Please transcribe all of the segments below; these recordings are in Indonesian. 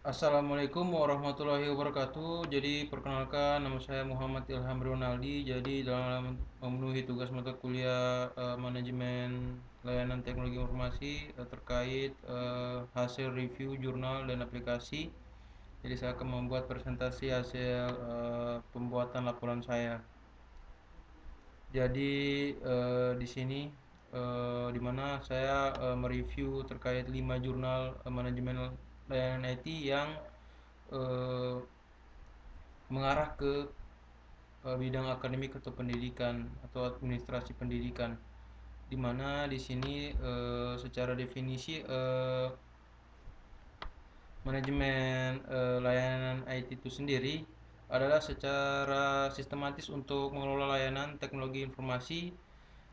Assalamualaikum warahmatullahi wabarakatuh. Jadi perkenalkan nama saya Muhammad Ilham Ronaldi. Jadi dalam memenuhi tugas mata kuliah manajemen layanan teknologi informasi terkait hasil review jurnal dan aplikasi. Jadi saya akan membuat presentasi hasil pembuatan laporan saya. Jadi di sini di mana saya mereview terkait 5 jurnal manajemen layanan IT yang eh, mengarah ke bidang akademik atau pendidikan atau administrasi pendidikan, di mana di sini secara definisi manajemen layanan IT itu sendiri adalah secara sistematis untuk mengelola layanan teknologi informasi,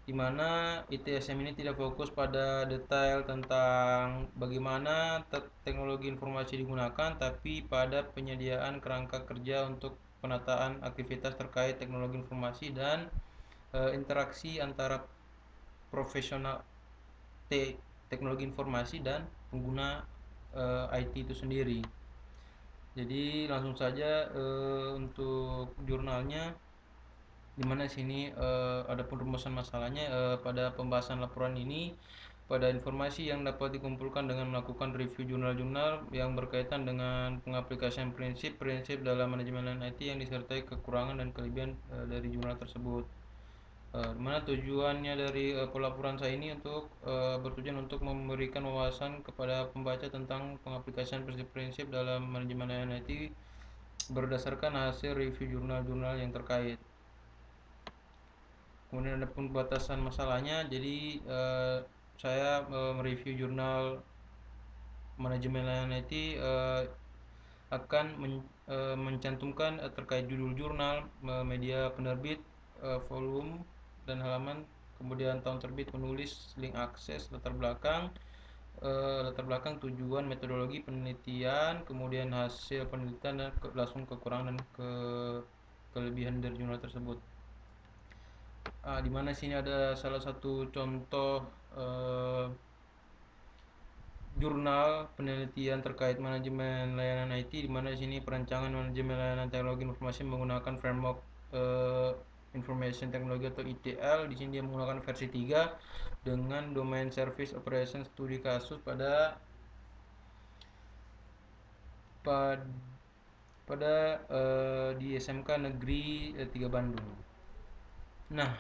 di mana ITSM ini tidak fokus pada detail tentang bagaimana teknologi informasi digunakan, tapi pada penyediaan kerangka kerja untuk penataan aktivitas terkait teknologi informasi dan interaksi antara profesional teknologi informasi dan pengguna IT itu sendiri. Jadi langsung saja untuk jurnalnya, di mana sini ada rumusan masalahnya pada pembahasan laporan ini. Pada informasi yang dapat dikumpulkan dengan melakukan review jurnal-jurnal yang berkaitan dengan pengaplikasian prinsip-prinsip dalam manajemen IT yang disertai kekurangan dan kelebihan dari jurnal tersebut. Mana tujuannya dari pelaporan saya ini untuk bertujuan untuk memberikan wawasan kepada pembaca tentang pengaplikasian prinsip-prinsip dalam manajemen layanan IT berdasarkan hasil review jurnal-jurnal yang terkait. Kemudian ada pembatasan masalahnya. Jadi saya mereview jurnal manajemen layanan IT akan mencantumkan terkait judul jurnal, media penerbit, volume dan halaman, kemudian tahun terbit, penulis, link akses, latar belakang tujuan metodologi penelitian, kemudian hasil penelitian dan langsung kekurangan dan kelebihan dari jurnal tersebut. Di mana sini ada salah satu contoh eh, jurnal penelitian terkait manajemen layanan IT, di mana di sini perancangan manajemen layanan teknologi informasi menggunakan framework eh, Information Technology atau ETL. Di sini dia menggunakan versi 3 dengan domain service operation studi kasus pada di SMK Negeri 3 Bandung. Nah,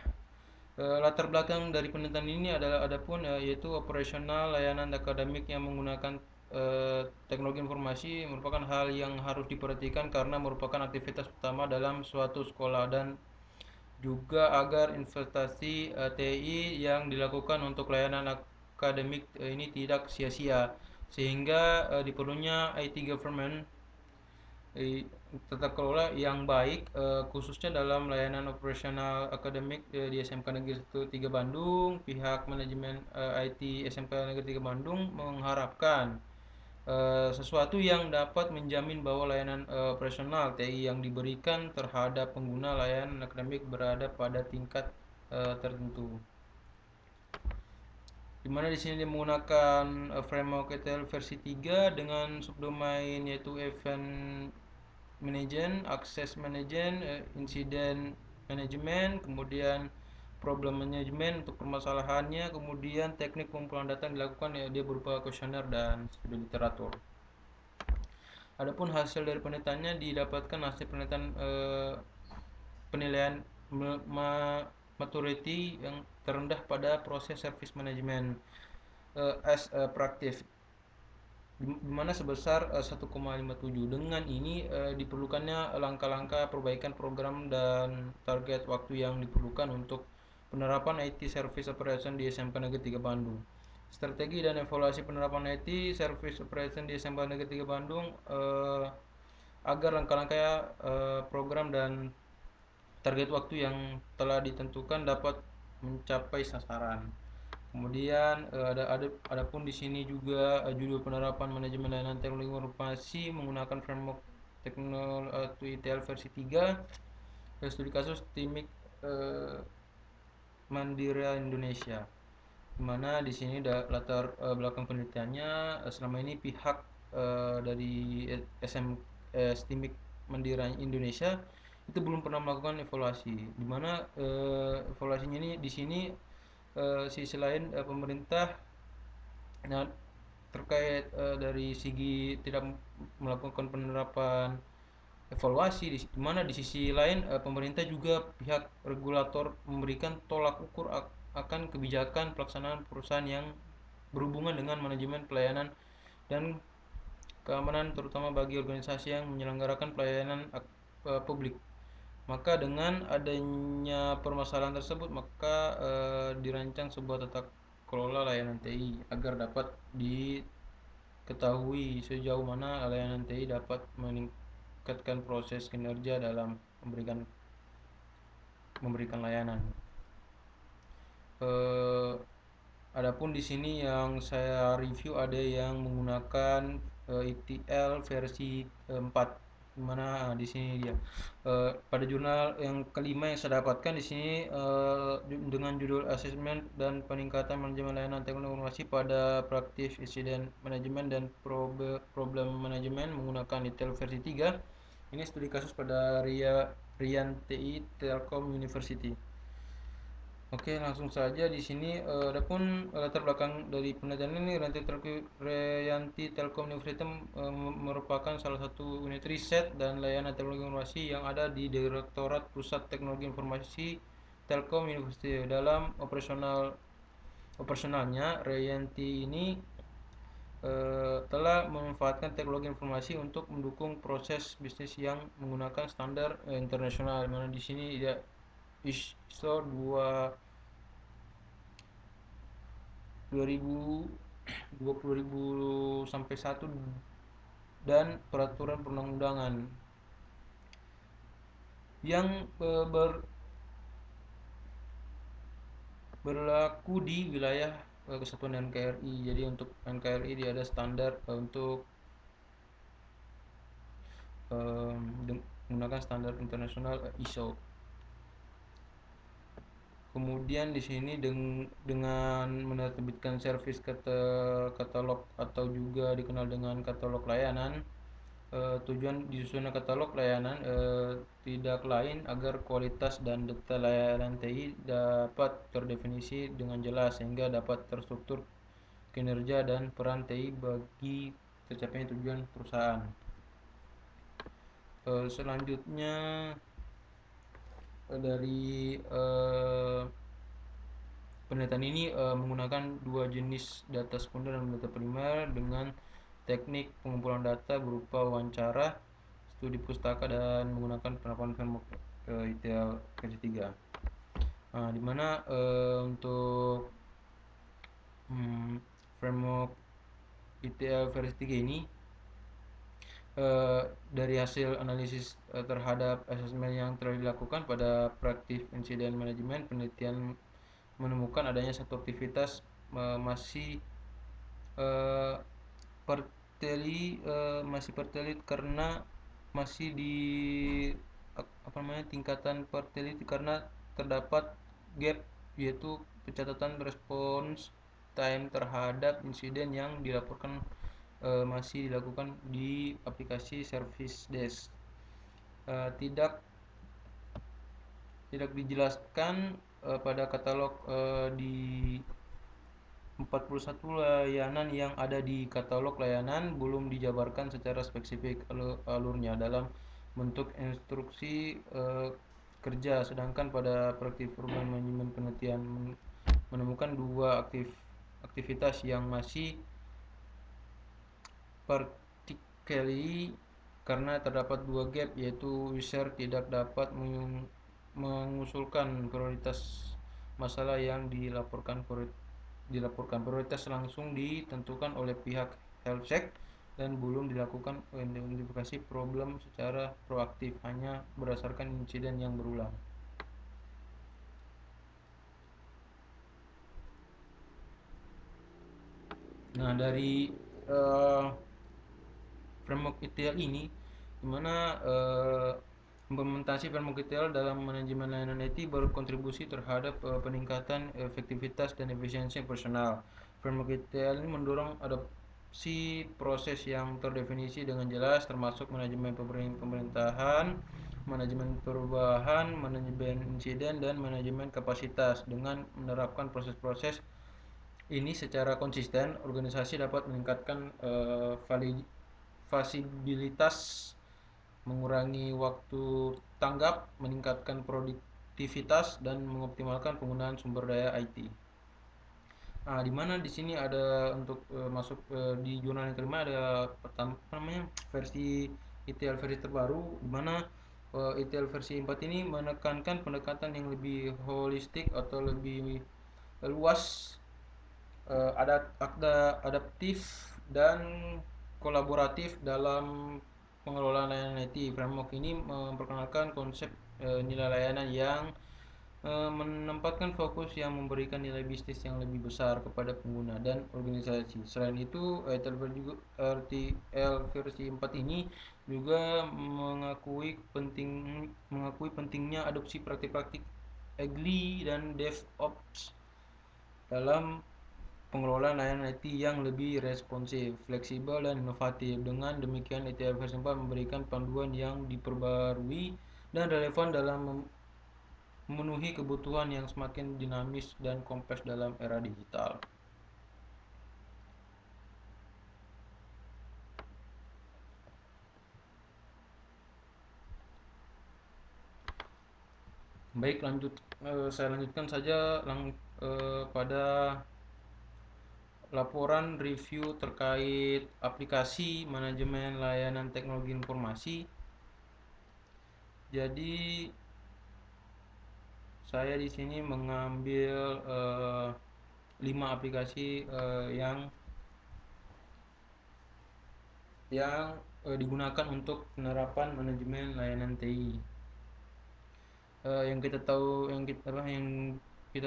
latar belakang dari penelitian ini adalah adapun yaitu operasional layanan akademik yang menggunakan teknologi informasi merupakan hal yang harus diperhatikan karena merupakan aktivitas utama dalam suatu sekolah, dan juga agar investasi TI yang dilakukan untuk layanan akademik ini tidak sia-sia, sehingga diperlunya IT government tata kelola yang baik, khususnya dalam layanan operasional akademik di SMK Negeri 1 3 Bandung. Pihak manajemen IT SMK Negeri 3 Bandung mengharapkan sesuatu yang dapat menjamin bahwa layanan operasional TI yang diberikan terhadap pengguna layanan akademik berada pada tingkat tertentu. Di mana di sini dia menggunakan framework ETL versi 3 dengan subdomain yaitu event management, access management, incident management, kemudian problem management untuk permasalahannya, kemudian teknik pengumpulan data yang dilakukan ya dia berupa kuesioner dan studi literatur. Adapun hasil dari penelitiannya didapatkan hasil penelitian penilaian maturity yang terendah pada proses service management as a practice, di mana sebesar 1,57. Dengan ini diperlukannya langkah-langkah perbaikan program dan target waktu yang diperlukan untuk penerapan IT Service Operation di SMK Negeri 3 Bandung. Strategi dan evaluasi penerapan IT Service Operation di SMK Negeri 3 Bandung agar langkah-langkah program dan target waktu yang telah ditentukan dapat mencapai sasaran. Kemudian adapun di sini juga judul penerapan manajemen layanan teknologi informasi menggunakan framework teknologi ETL versi 3 dan studi kasus Timik Mandira Indonesia. Di mana di sini latar belakang penelitiannya selama ini pihak dari STMIC Mandiri Indonesia itu belum pernah melakukan evaluasi, di mana evaluasinya ini di sini sisi lain pemerintah, nah, terkait dari segi tidak melakukan penerapan evaluasi, di mana di sisi lain pemerintah juga pihak regulator memberikan tolak ukur akan kebijakan pelaksanaan perusahaan yang berhubungan dengan manajemen pelayanan dan keamanan, terutama bagi organisasi yang menyelenggarakan pelayanan publik. Maka dengan adanya permasalahan tersebut, maka dirancang sebuah tata kelola layanan TI agar dapat diketahui sejauh mana layanan TI dapat meningkatkan proses kinerja dalam memberikan layanan. Eh, Adapun di sini yang saya review ada yang menggunakan ETL versi 4, dimana di sini dia pada jurnal yang kelima yang saya dapatkan di sini dengan judul Assessment dan Peningkatan Manajemen Layanan Teknologi Informasi pada Praktis Incident Management dan Problem Management menggunakan ETL versi 3. Ini studi kasus pada Rian TI Telkom University. Oke, langsung saja di sini adapun latar belakang dari penelitian ini, Rianti Telkom University merupakan salah satu unit riset dan layanan teknologi informasi yang ada di Direktorat Pusat Teknologi Informasi Telkom University. Dalam operasionalnya, Rianti ini telah memanfaatkan teknologi informasi untuk mendukung proses bisnis yang menggunakan standar internasional. Mana di sini ya ISO 2020 sampai 1 dan peraturan perundang-undangan yang berlaku di wilayah kesatuan NKRI. Jadi untuk NKRI dia ada standar untuk menggunakan standar internasional ISO. Kemudian di sini dengan menerbitkan service katalog atau juga dikenal dengan katalog layanan, tujuan disusunnya katalog layanan tidak lain agar kualitas dan detail layanan TI dapat terdefinisi dengan jelas sehingga dapat terstruktur kinerja dan peran TI bagi tercapainya tujuan perusahaan. Selanjutnya dari penelitian ini menggunakan dua jenis data sekunder dan data primer dengan teknik pengumpulan data berupa wawancara, studi pustaka, dan menggunakan penerapan framework ETL versi 3. Nah, dimana untuk framework ETL versi 3 ini dari hasil analisis terhadap asesmen yang telah dilakukan pada Practice Incident Management, penelitian menemukan adanya satu aktivitas masih pertelit karena masih di tingkatan pertelit karena terdapat gap, yaitu pencatatan respons time terhadap insiden yang dilaporkan masih dilakukan di aplikasi Service Desk. Tidak dijelaskan pada katalog di 41 layanan yang ada di katalog layanan belum dijabarkan secara spesifik alurnya dalam bentuk instruksi kerja, sedangkan pada praktik urban manajemen penelitian menemukan dua aktivitas yang masih particularly karena terdapat dua gap, yaitu user tidak dapat mengusulkan prioritas masalah yang dilaporkan prioritas langsung ditentukan oleh pihak healthcheck dan belum dilakukan identifikasi problem secara proaktif, hanya berdasarkan insiden yang berulang. Nah, dari framework ETL ini, dimana implementasi framework ETL dalam manajemen layanan IT berkontribusi terhadap peningkatan efektivitas dan efisiensi personal. Framework ETL ini mendorong proses yang terdefinisi dengan jelas, termasuk manajemen pemerintahan, manajemen perubahan, manajemen insiden, dan manajemen kapasitas. Dengan menerapkan proses-proses ini secara konsisten, organisasi dapat meningkatkan fasibilitas, mengurangi waktu tanggap, meningkatkan produktivitas, dan mengoptimalkan penggunaan sumber daya IT. Nah, di mana di sini ada untuk masuk di jurnal yang kelima ada pertama namanya versi ETL versi terbaru, di mana ETL versi 4 ini menekankan pendekatan yang lebih holistik atau lebih luas, adaptif dan kolaboratif dalam pengelolaan layanan IT. Framework ini memperkenalkan konsep nilai layanan yang menempatkan fokus yang memberikan nilai bisnis yang lebih besar kepada pengguna dan organisasi. Selain itu, RTL versi 4 ini juga mengakui pentingnya adopsi praktik-praktik Agile dan DevOps dalam pengelolaan layanan IT yang lebih responsif, fleksibel, dan inovatif. Dengan demikian, ETL versi 4 memberikan panduan yang diperbarui dan relevan dalam memenuhi kebutuhan yang semakin dinamis dan kompleks dalam era digital. Baik, saya lanjutkan saja pada laporan review terkait aplikasi manajemen layanan teknologi informasi. Jadi saya di sini mengambil 5 aplikasi yang digunakan untuk penerapan manajemen layanan TI. Yang kita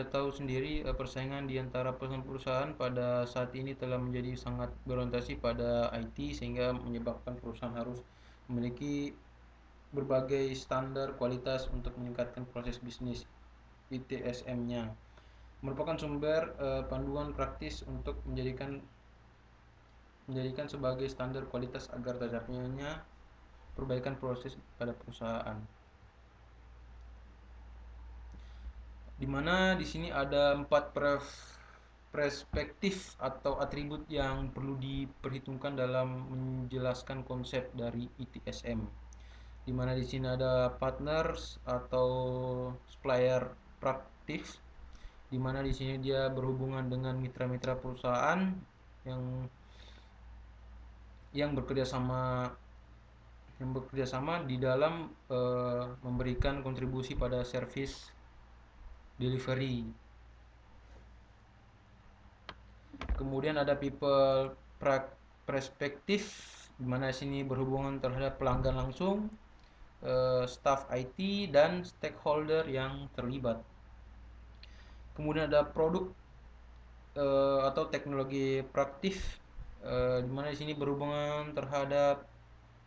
tahu sendiri, persaingan di antara perusahaan pada saat ini telah menjadi sangat berorientasi pada IT, sehingga menyebabkan perusahaan harus memiliki berbagai standar kualitas untuk meningkatkan proses bisnis. ITSM-nya merupakan sumber panduan praktis untuk menjadikan sebagai standar kualitas agar tercapainya perbaikan proses pada perusahaan. Di mana di sini ada 4 perspektif atau atribut yang perlu diperhitungkan dalam menjelaskan konsep dari ITSM. Di mana di sini ada partners atau supplier praktis, di mana di sini dia berhubungan dengan mitra-mitra perusahaan yang bekerja sama di dalam memberikan kontribusi pada service delivery. Kemudian ada people perspektif, di mana sini berhubungan terhadap pelanggan langsung, staff IT, dan stakeholder yang terlibat. Kemudian ada produk atau teknologi praktif, di mana di sini berhubungan terhadap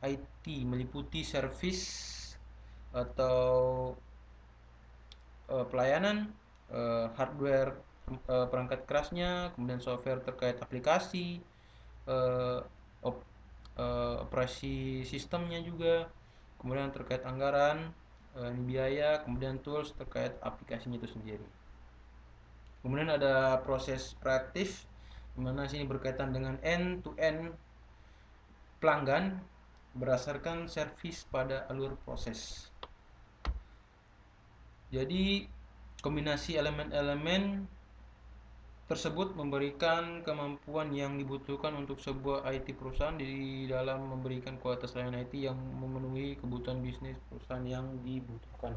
IT, meliputi service atau pelayanan, hardware, perangkat kerasnya, kemudian software terkait aplikasi, operasi sistemnya juga, kemudian terkait anggaran, biaya, kemudian tools terkait aplikasinya itu sendiri. Kemudian ada proses proaktif, di mana sini berkaitan dengan end-to-end pelanggan berdasarkan servis pada alur proses. Jadi kombinasi elemen-elemen tersebut memberikan kemampuan yang dibutuhkan untuk sebuah IT perusahaan di dalam memberikan kualitas layanan IT yang memenuhi kebutuhan bisnis perusahaan yang dibutuhkan.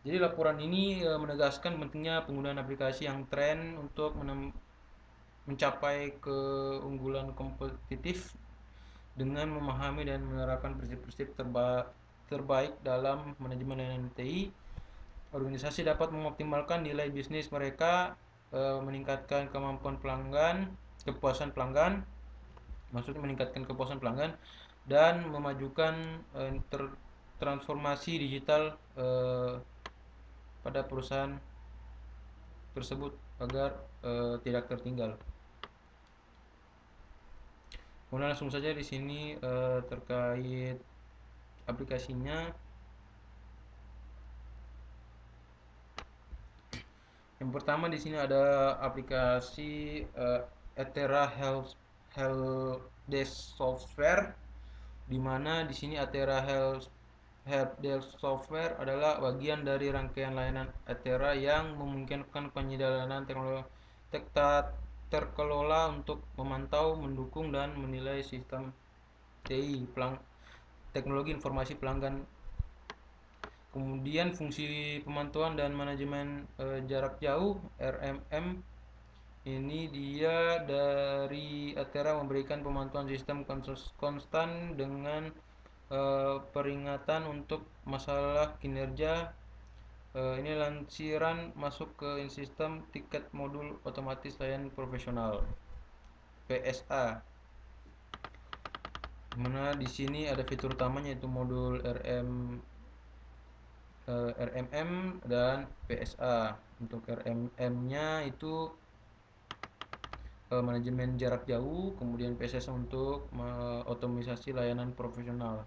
Jadi laporan ini menegaskan pentingnya penggunaan aplikasi yang tren untuk mencapai keunggulan kompetitif dengan memahami dan menerapkan prinsip-prinsip terbaik dalam manajemen layanan TI. Organisasi dapat mengoptimalkan nilai bisnis mereka, meningkatkan kepuasan pelanggan, maksudnya meningkatkan kepuasan pelanggan, dan memajukan transformasi digital pada perusahaan tersebut agar tidak tertinggal. Kemudian langsung saja di sini terkait aplikasinya. Yang pertama di sini ada aplikasi Atera Help Desk Software, di mana di sini Atera Help Desk Software adalah bagian dari rangkaian layanan Atera yang memungkinkan penyediaan teknologi terkelola untuk memantau, mendukung, dan menilai sistem TI teknologi informasi pelanggan. Kemudian fungsi pemantauan dan manajemen jarak jauh RMM, ini dia dari Atera memberikan pemantauan sistem konstan dengan peringatan untuk masalah kinerja. Ini lansiran masuk ke sistem tiket modul otomatis layanan profesional PSA. Mana di sini ada fitur utamanya yaitu modul RMM dan PSA. Untuk RMM-nya itu manajemen jarak jauh, kemudian PSS untuk otomatisasi layanan profesional.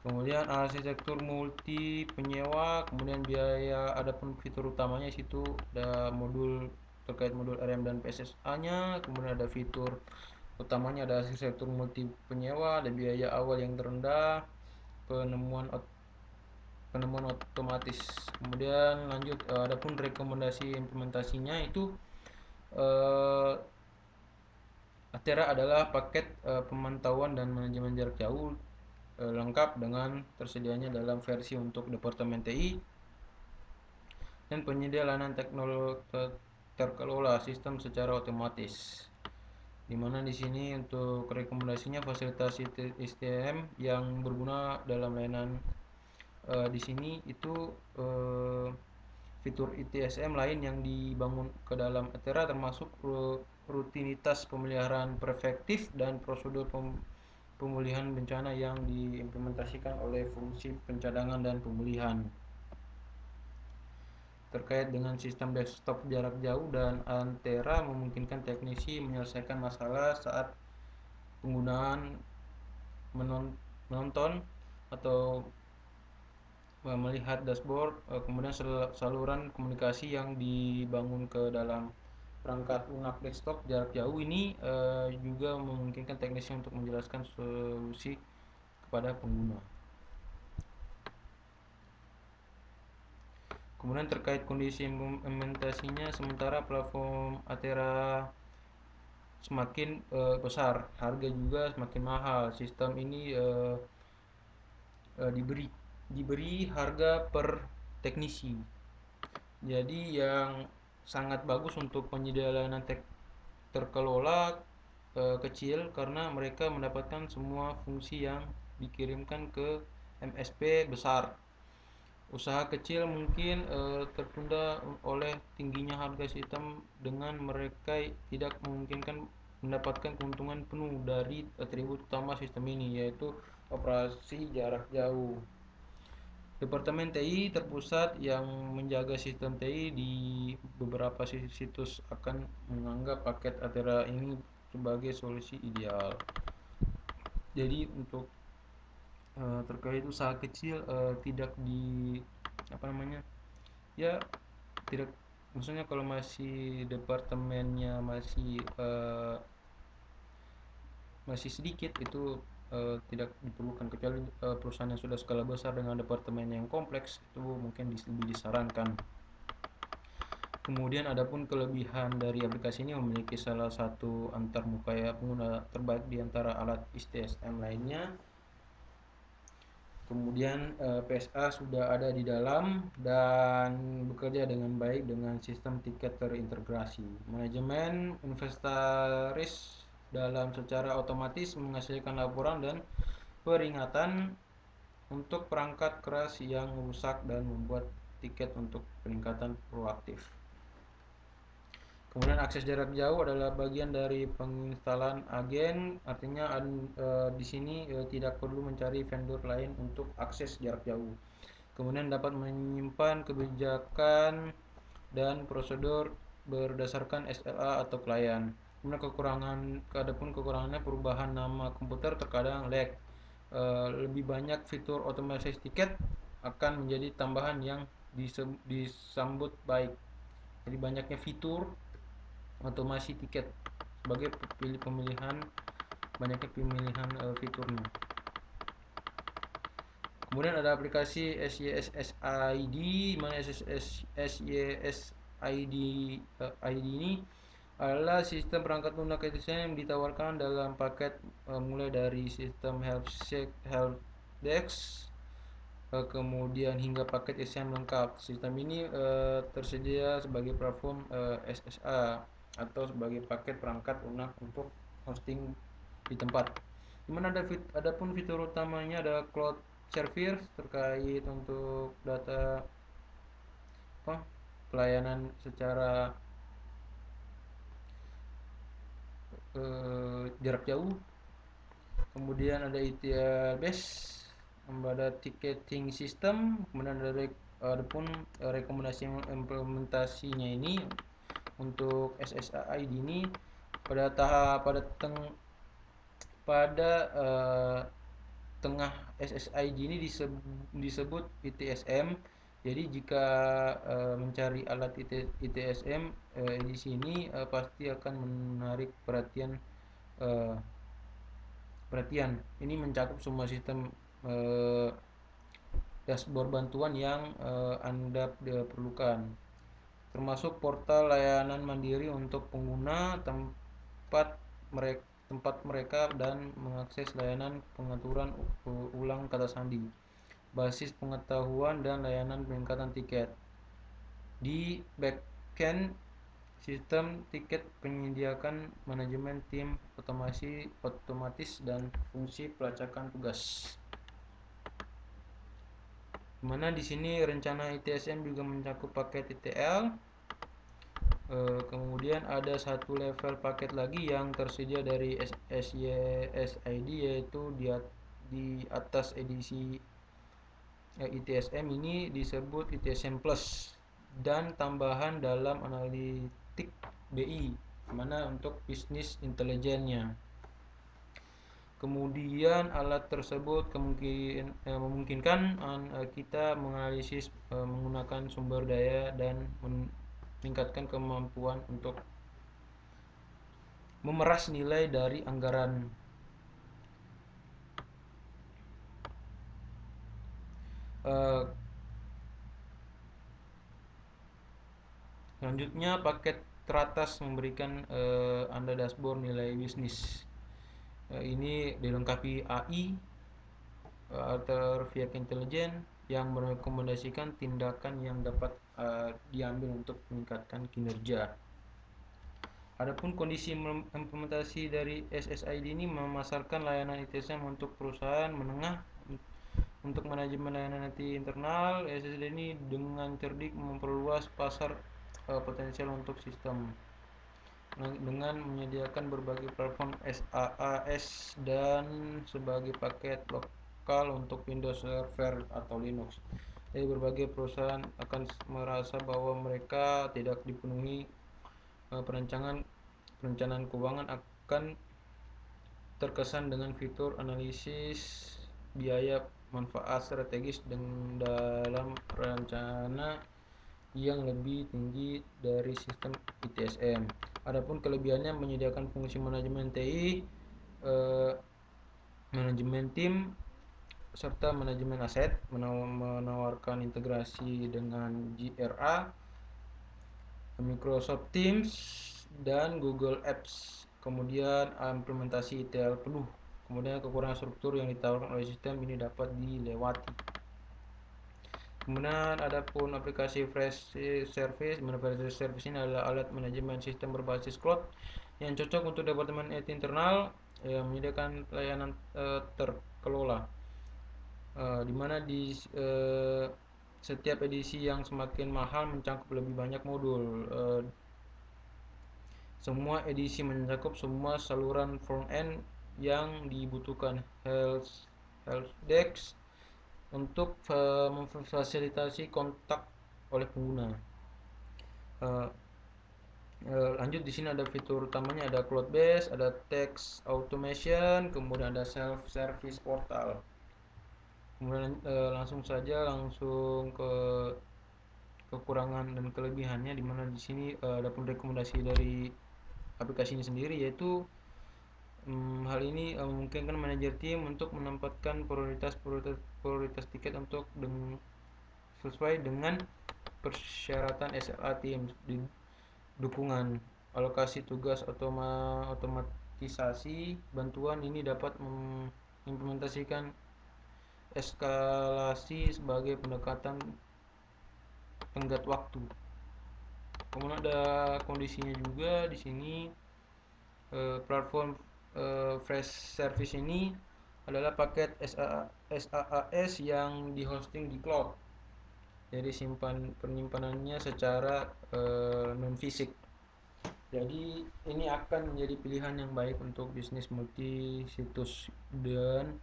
Kemudian arsitektur multi penyewa, kemudian biaya, adapun fitur utamanya situ ada modul terkait modul RM dan PSSA-nya, kemudian ada fitur utamanya ada arsitektur multi penyewa, ada biaya awal yang terendah, penemuan otomatis. Kemudian lanjut, adapun rekomendasi implementasinya itu Atera adalah paket pemantauan dan manajemen jarak jauh lengkap dengan tersedianya dalam versi untuk Departemen TI dan penyedia layanan teknologi terkelola sistem secara otomatis. Dimana di sini untuk rekomendasinya fasilitas STM yang berguna dalam layanan di sini itu fitur ITSM lain yang dibangun ke dalam Atera termasuk rutinitas pemeliharaan preventif dan prosedur pemulihan bencana yang diimplementasikan oleh fungsi pencadangan dan pemulihan. Terkait dengan sistem desktop jarak jauh dan Atera memungkinkan teknisi menyelesaikan masalah saat penggunaan menonton atau melihat dashboard, kemudian saluran komunikasi yang dibangun ke dalam perangkat lunak desktop jarak jauh ini juga memungkinkan teknisi untuk menjelaskan solusi kepada pengguna. Kemudian terkait kondisi implementasinya, sementara platform Atera semakin besar, harga juga semakin mahal. Sistem ini diberi harga per teknisi. Jadi yang sangat bagus untuk penyedia layanan terkelola kecil karena mereka mendapatkan semua fungsi yang dikirimkan ke MSP besar. Usaha kecil mungkin tertunda oleh tingginya harga sistem dengan mereka tidak memungkinkan mendapatkan keuntungan penuh dari atribut utama sistem ini, yaitu operasi jarak jauh. Departemen TI terpusat yang menjaga sistem TI di beberapa situs akan menganggap paket Atera ini sebagai solusi ideal. Jadi untuk terkait usaha kecil tidak di apa namanya ya tidak, maksudnya kalau masih departemennya masih sedikit itu tidak diperlukan, kecuali perusahaan yang sudah skala besar dengan departemen yang kompleks itu mungkin lebih disarankan. Kemudian adapun kelebihan dari aplikasi ini memiliki salah satu antarmuka pengguna terbaik di antara alat ITSM lainnya. Kemudian PSA sudah ada di dalam dan bekerja dengan baik dengan sistem tiket terintegrasi. Manajemen inventaris dalam secara otomatis menghasilkan laporan dan peringatan untuk perangkat keras yang rusak dan membuat tiket untuk peningkatan proaktif. Kemudian akses jarak jauh adalah bagian dari penginstalan agen, artinya di sini tidak perlu mencari vendor lain untuk akses jarak jauh. Kemudian dapat menyimpan kebijakan dan prosedur berdasarkan SLA atau klien. Adapun kekurangannya perubahan nama komputer terkadang lag. Lebih banyak fitur otomatis tiket akan menjadi tambahan yang disambut baik. Jadi banyaknya fitur otomasi tiket sebagai pemilihan banyaknya pemilihan fiturnya. Kemudian ada aplikasi SYSSID, mana SYSID ini adalah sistem perangkat lunak yang ditawarkan dalam paket mulai dari sistem helpdesk kemudian hingga paket SIM lengkap. Sistem ini tersedia sebagai platform SSA atau sebagai paket perangkat lunak untuk hosting di tempat. Dimana adapun fitur utamanya ada cloud service terkait untuk data pelayanan secara jarak jauh. Kemudian ada ETL base, ada ticketing system, kemudian ada pun rekomendasi implementasinya ini untuk SSID ini pada tahap pada tengah SSID ini disebut ITSM. Jadi jika mencari alat ITSM di sini pasti akan menarik perhatian. Ini mencakup semua sistem dashboard bantuan yang Anda perlukan, termasuk portal layanan mandiri untuk pengguna, tempat mereka dan mengakses layanan pengaturan ulang kata sandi, basis pengetahuan dan layanan peningkatan tiket. Di backend sistem tiket penyediakan manajemen tim otomatis dan fungsi pelacakan tugas. Dimana di sini rencana ITSM juga mencakup paket ETL. Kemudian ada satu level paket lagi yang tersedia dari SYSID, yaitu di atas edisi ITSM ini disebut ITSM Plus dan tambahan dalam analitik BI, mana untuk bisnis intelijennya. Kemudian alat tersebut memungkinkan kita menganalisis menggunakan sumber daya dan meningkatkan kemampuan untuk memeras nilai dari anggaran. Selanjutnya paket teratas memberikan Anda dashboard nilai bisnis. Ini dilengkapi AI atau pihak intelijen yang merekomendasikan tindakan yang dapat diambil untuk meningkatkan kinerja. Adapun kondisi implementasi dari SSID ini memasarkan layanan ITSM untuk perusahaan menengah untuk manajemen layanan IT internal. SSID ini dengan cerdik memperluas pasar potensial untuk sistem dengan menyediakan berbagai platform SaaS dan sebagai paket lokal untuk Windows Server atau Linux. Jadi berbagai perusahaan akan merasa bahwa mereka tidak dipenuhi perencanaan keuangan akan terkesan dengan fitur analisis biaya manfaat strategis dalam rencana yang lebih tinggi dari sistem ITSM. Adapun kelebihannya menyediakan fungsi manajemen TI, manajemen tim, serta manajemen aset, menawarkan integrasi dengan JRA, Microsoft Teams, dan Google Apps. Kemudian implementasi ETL penuh. Kemudian kekurangan struktur yang ditawarkan oleh sistem ini dapat dilewati. Kemudian ada pun aplikasi Fresh Service. Fresh Service ini adalah alat manajemen sistem berbasis cloud yang cocok untuk departemen IT internal yang menyediakan layanan terkelola, di mana di setiap edisi yang semakin mahal mencakup lebih banyak modul. Semua edisi mencakup semua saluran front-end yang dibutuhkan, helpdesk untuk memfasilitasi kontak oleh pengguna. Lanjut, di sini ada fitur utamanya, ada cloud base, ada text automation, kemudian ada self service portal. Kemudian langsung ke kekurangan dan kelebihannya, di mana di sini ada pun rekomendasi dari aplikasinya sendiri, yaitu hal ini memungkinkan manajer tim untuk menempatkan prioritas tiket untuk sesuai dengan persyaratan SLA tim. Di dukungan alokasi tugas otomatisasi bantuan ini dapat mengimplementasikan eskalasi sebagai pendekatan tenggat waktu. Kemudian ada kondisinya juga di sini. Platform Fresh Service ini adalah paket SaaS yang dihosting di cloud. Jadi penyimpanannya secara non fisik. Jadi ini akan menjadi pilihan yang baik untuk bisnis multi situs dan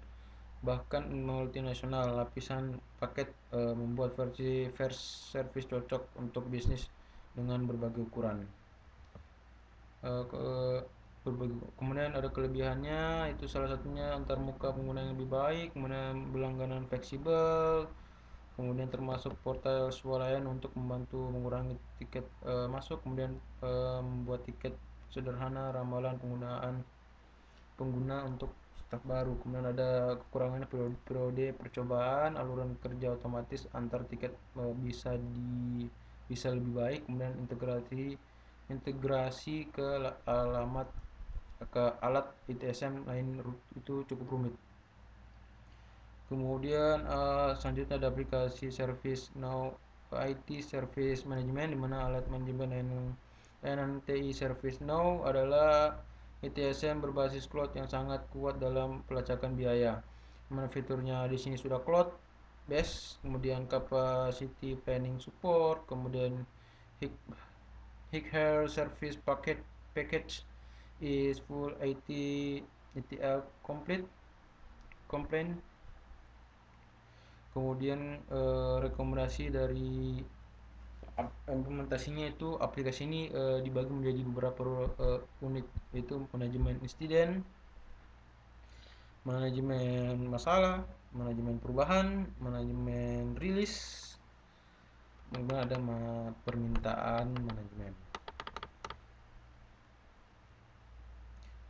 bahkan multinasional. Lapisan paket membuat versi Fresh Service cocok untuk bisnis dengan berbagai ukuran. Kemudian ada kelebihannya, itu salah satunya antarmuka pengguna yang lebih baik, kemudian berlangganan fleksibel, kemudian termasuk portal swalayan untuk membantu mengurangi tiket masuk, kemudian membuat tiket sederhana, ramalan pengguna untuk staf baru. Kemudian ada kekurangannya, periode percobaan, aluran kerja otomatis antar tiket bisa lebih baik, kemudian integrasi ke alat ITSM lain itu cukup rumit. Kemudian selanjutnya ada aplikasi Service Now IT Service Management, di mana alat manajemen layanan TI Service Now adalah ITSM berbasis cloud yang sangat kuat dalam pelacakan biaya. Mana fiturnya di sini sudah cloud base, kemudian capacity planning support, kemudian Hair Service package is full ETL complaint. Kemudian rekomendasi dari implementasinya, itu aplikasi ini dibagi menjadi beberapa unit, yaitu manajemen insiden, manajemen masalah, manajemen perubahan, manajemen rilis, kemudian ada permintaan manajemen.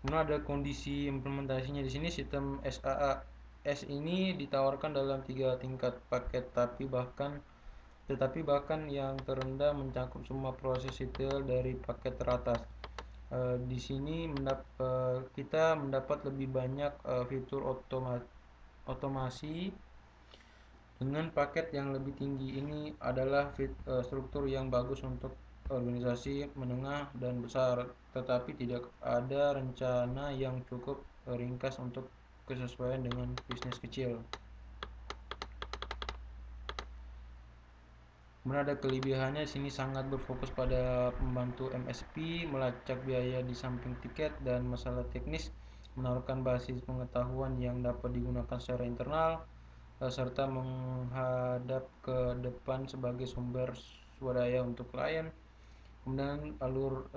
Kemudian ada kondisi implementasinya di sini. Sistem SaaS ini ditawarkan dalam 3 tingkat paket, tetapi bahkan yang terendah mencakup semua proses detail dari paket teratas. Di sini kita mendapat lebih banyak fitur otomasi dengan paket yang lebih tinggi. Ini adalah struktur yang bagus untuk organisasi menengah dan besar, tetapi tidak ada rencana yang cukup ringkas untuk kesesuaian dengan bisnis kecil. Kemudian ada kelebihannya, sini sangat berfokus pada membantu MSP melacak biaya di samping tiket dan masalah teknis, menawarkan basis pengetahuan yang dapat digunakan secara internal, serta menghadap ke depan sebagai sumber swadaya untuk klien. Kemudian alur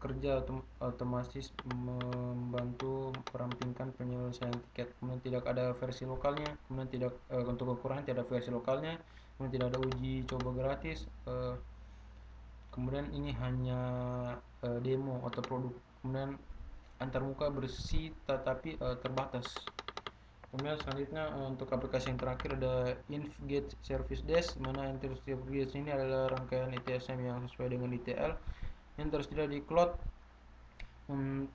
kerja otomatis membantu merampingkan penyelesaian tiket. Kemudian tidak ada versi lokalnya, kemudian tidak untuk kekurangan tidak ada versi lokalnya, kemudian tidak ada uji coba gratis. Kemudian ini hanya demo atau produk. Kemudian antarmuka bersih tetapi terbatas. Kemudian selanjutnya untuk aplikasi yang terakhir ada InfGate Service Desk, mana InfGate ini adalah rangkaian ITSM yang sesuai dengan ETL yang tersedia di cloud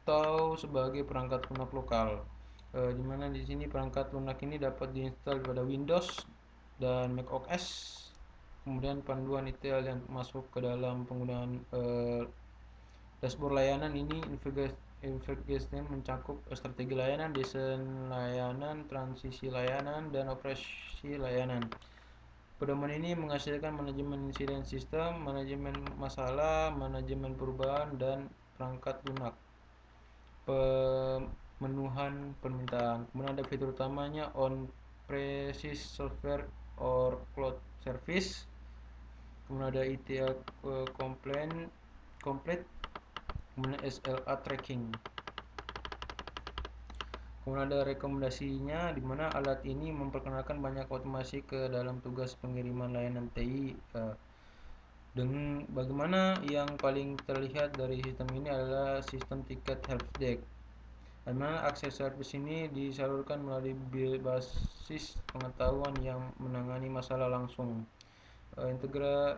atau sebagai perangkat lunak lokal. Di mana di sini perangkat lunak ini dapat diinstal pada Windows dan macOS. Kemudian panduan ETL yang masuk ke dalam penggunaan dashboard layanan ini. Investigasi mencakup strategi layanan, desain layanan, transisi layanan, dan operasi layanan. Pedoman ini menghasilkan manajemen insiden sistem, manajemen masalah, manajemen perubahan, dan perangkat lunak. Pemenuhan permintaan. Kemudian ada fitur utamanya on-premise software or cloud service. Kemudian ada ETL complete, kemudian SLA tracking. Kemudian ada rekomendasinya di mana alat ini memperkenalkan banyak otomasi ke dalam tugas pengiriman layanan TI. Dengan bagaimana yang paling terlihat dari sistem ini adalah sistem tiket helpdesk, di mana akses service ini disalurkan melalui basis pengetahuan yang menangani masalah langsung. Integra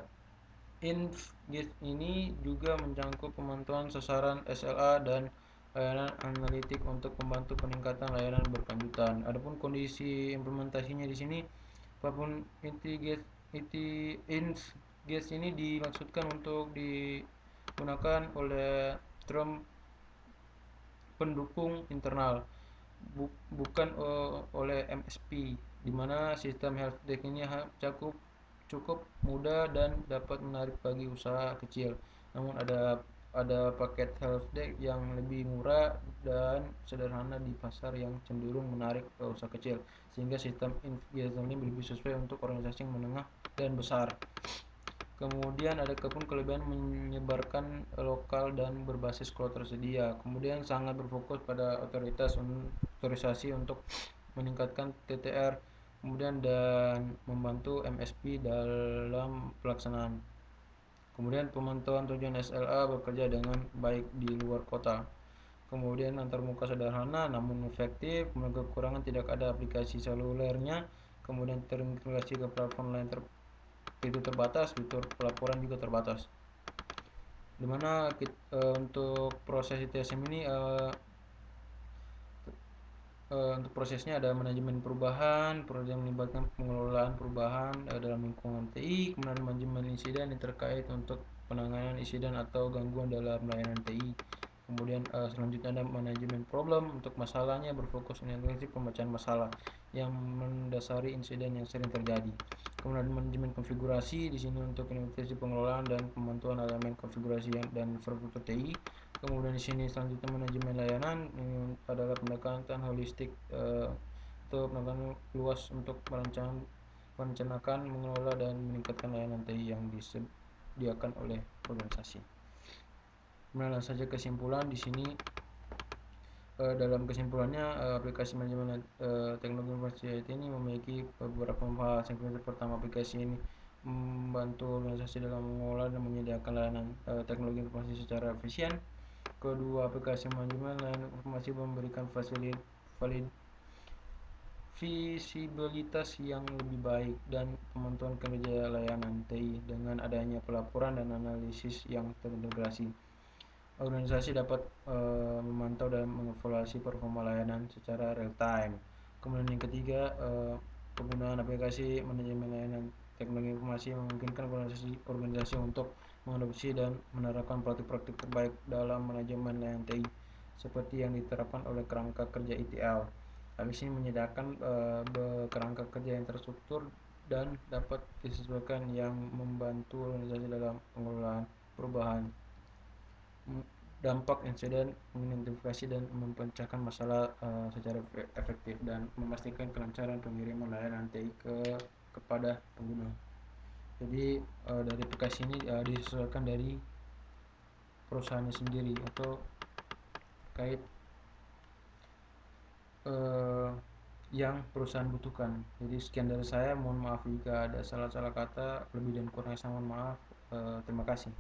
InfGate ini juga mencakup pemantauan sasaran SLA dan layanan analitik untuk membantu peningkatan layanan berkelanjutan. Adapun kondisi implementasinya di sini, apapun InfGate ini dimaksudkan untuk digunakan oleh drum pendukung internal, bukan oleh MSP, di mana sistem helpdesk ini cukup mudah dan dapat menarik bagi usaha kecil. Namun ada paket helpdesk yang lebih murah dan sederhana di pasar yang cenderung menarik usaha kecil, sehingga sistem ini lebih sesuai untuk organisasi yang menengah dan besar. Kemudian ada kelebihan menyebarkan lokal dan berbasis cloud tersedia. Kemudian sangat berfokus pada otorisasi untuk meningkatkan TTR, kemudian dan membantu MSP dalam pelaksanaan. Kemudian pemantauan tujuan SLA bekerja dengan baik di luar kota. Kemudian antarmuka sederhana namun efektif. Kemudian kekurangan tidak ada aplikasi selulernya. Kemudian terintegrasi ke platform lain fitur terbatas, fitur pelaporan juga terbatas. Dimana untuk proses ITSM ini untuk prosesnya ada manajemen perubahan, proses yang melibatkan pengelolaan perubahan dalam lingkungan TI, kemudian manajemen insiden yang terkait untuk penanganan insiden atau gangguan dalam layanan TI. Kemudian selanjutnya ada manajemen problem, untuk masalahnya berfokus analisis pembacaan masalah yang mendasari insiden yang sering terjadi. Kemudian manajemen konfigurasi di sini untuk investasi pengelolaan dan pemantauan elemen konfigurasi dan infrastruktur TI. Kemudian di sini selanjutnya manajemen layanan, ini adalah pendekatan holistik untuk pendekatan luas untuk merencanakan, mengelola dan meningkatkan layanan TI yang disediakan oleh organisasi. Kemudian saja kesimpulan di sini. Dalam kesimpulannya, aplikasi manajemen teknologi informasi IT ini memiliki beberapa manfaat. Yang pertama, aplikasi ini membantu organisasi dalam mengelola dan menyediakan layanan teknologi informasi secara efisien. Kedua, aplikasi manajemen layanan informasi memberikan visibilitas yang lebih baik dan pemantauan kinerja layanan TI dengan adanya pelaporan dan analisis yang terintegrasi. Organisasi dapat memantau dan mengevaluasi performa layanan secara real time. Kemudian yang ketiga, penggunaan aplikasi manajemen layanan teknologi informasi memungkinkan organisasi untuk mengadopsi dan menerapkan praktik-praktik terbaik dalam manajemen layanan TI seperti yang diterapkan oleh kerangka kerja ETL. Habis ini menyediakan kerangka kerja yang terstruktur dan dapat disesuaikan yang membantu organisasi dalam pengelolaan perubahan, dampak insiden, mengidentifikasi dan memecahkan masalah secara efektif, dan memastikan kelancaran pengiriman layanan TI kepada pengguna. Jadi dari aplikasi ini disesuaikan dari perusahaannya sendiri atau terkait yang perusahaan butuhkan. Jadi sekian dari saya, mohon maaf jika ada salah-salah kata, lebih dan kurangnya saya mohon maaf. Terima kasih.